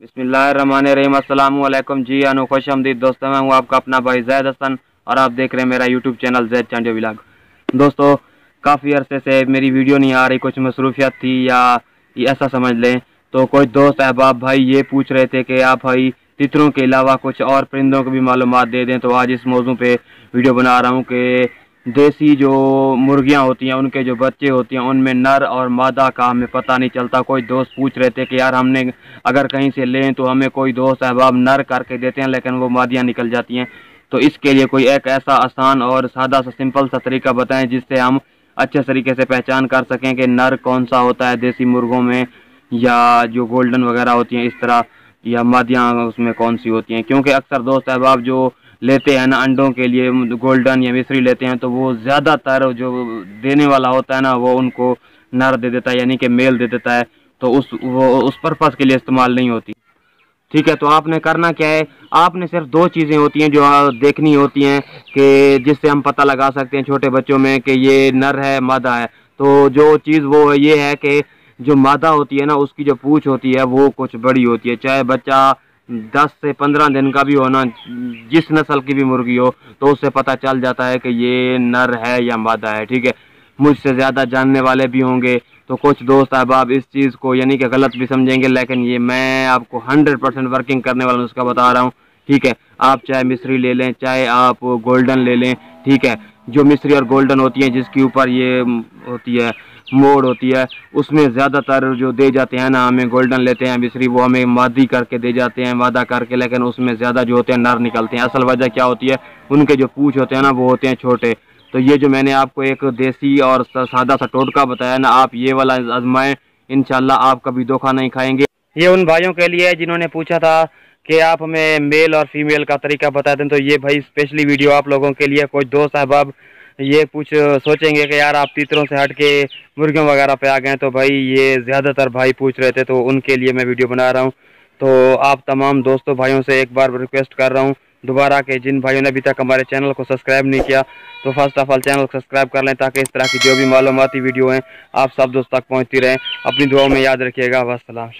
बिस्मिल्लाहिर्रहमानिर्रहीम। अस्सलामु अलैकुम जी, खुशआमदीद दोस्तों। मैं हूँ आपका अपना भाई जैद हसन और आप देख रहे हैं मेरा YouTube channel Zaid Chandio vlog. दोस्तों, काफ़ी अरसे से मेरी वीडियो नहीं आ रही, कुछ मसरूफियत थी या ऐसा समझ लें। तो कोई दोस्त अहबाब भाई ये पूछ रहे थे कि आप भाई तितरों के अलावा कुछ और परिंदों को भी मालूमात दे दें। तो आज इस मौजू पे वीडियो बना रहा हूँ कि देसी जो मुर्गियां होती हैं उनके जो बच्चे होते हैं उनमें नर और मादा का हमें पता नहीं चलता। कोई दोस्त पूछ रहे थे कि यार हमने अगर कहीं से लें तो हमें कोई दोस्त अहबाब नर करके देते हैं लेकिन वो मादियां निकल जाती हैं। तो इसके लिए कोई एक ऐसा आसान और सादा सा सिंपल सा तरीका बताएं जिससे हम अच्छे तरीके से पहचान कर सकें कि नर कौन सा होता है देसी मुर्गों में, या जो गोल्डन वगैरह होती हैं इस तरह, या मादियाँ उसमें कौन सी होती हैं। क्योंकि अक्सर दोस्त अहबाब जो लेते हैं ना अंडों के लिए गोल्डन या मिस्री लेते हैं तो वो ज़्यादातर जो देने वाला होता है ना वो उनको नर दे देता है, यानी कि मेल दे देता है। तो उस पर्पज़ के लिए इस्तेमाल नहीं होती। ठीक है, तो आपने करना क्या है, आपने सिर्फ दो चीज़ें होती हैं जो देखनी होती हैं कि जिससे हम पता लगा सकते हैं छोटे बच्चों में कि ये नर है मादा है। तो जो चीज़ वो ये है कि जो मादा होती है ना उसकी जो पूँछ होती है वो कुछ बड़ी होती है। चाहे बच्चा 10 से 15 दिन का भी हो ना, जिस नस्ल की भी मुर्गी हो, तो उससे पता चल जाता है कि ये नर है या मादा है। ठीक है, मुझसे ज़्यादा जानने वाले भी होंगे तो कुछ दोस्त अहबाब इस चीज़ को यानी कि गलत भी समझेंगे, लेकिन ये मैं आपको 100% वर्किंग करने वाला नुस्खा बता रहा हूँ। ठीक है, आप चाहे मिस्री ले लें चाहे आप गोल्डन ले लें। ठीक है, जो मिस्री और गोल्डन होती है जिसके ऊपर ये होती है मोड़ होती है, उसमें ज़्यादातर जो दे जाते हैं ना, हमें गोल्डन लेते हैं मिस्री वो हमें मादी करके दे जाते हैं, मादा करके, लेकिन उसमें ज़्यादा जो होते हैं नर निकलते हैं। असल वजह क्या होती है, उनके जो पूँछ होते हैं ना वो होते हैं छोटे। तो ये जो मैंने आपको एक देसी और सादा सा टोटका बताया ना, आप ये वाला आजमाएं, इंशाल्लाह आप कभी धोखा नहीं खाएंगे। ये उन भाइयों के लिए जिन्होंने पूछा था कि आप हमें मेल और फीमेल का तरीका बता दें, तो ये भाई स्पेशली वीडियो आप लोगों के लिए। कोई दोस्त अहबाब ये सोचेंगे कि यार आप तीतरों से हट के मुर्गियों वगैरह पे आ गए, तो भाई ये ज़्यादातर भाई पूछ रहे थे तो उनके लिए मैं वीडियो बना रहा हूँ। तो आप तमाम दोस्तों भाइयों से एक बार रिक्वेस्ट कर रहा हूँ दोबारा कि जिन भाइयों ने अभी तक हमारे चैनल को सब्सक्राइब नहीं किया तो फर्स्ट ऑफ ऑल चैनल को सब्सक्राइब कर लें ताकि इस तरह की जो भी मालूमाती वीडियो हैं आप सब दोस्त तक पहुँचती रहें। अपनी दुआओं में याद रखिएगा। वस्सलाम।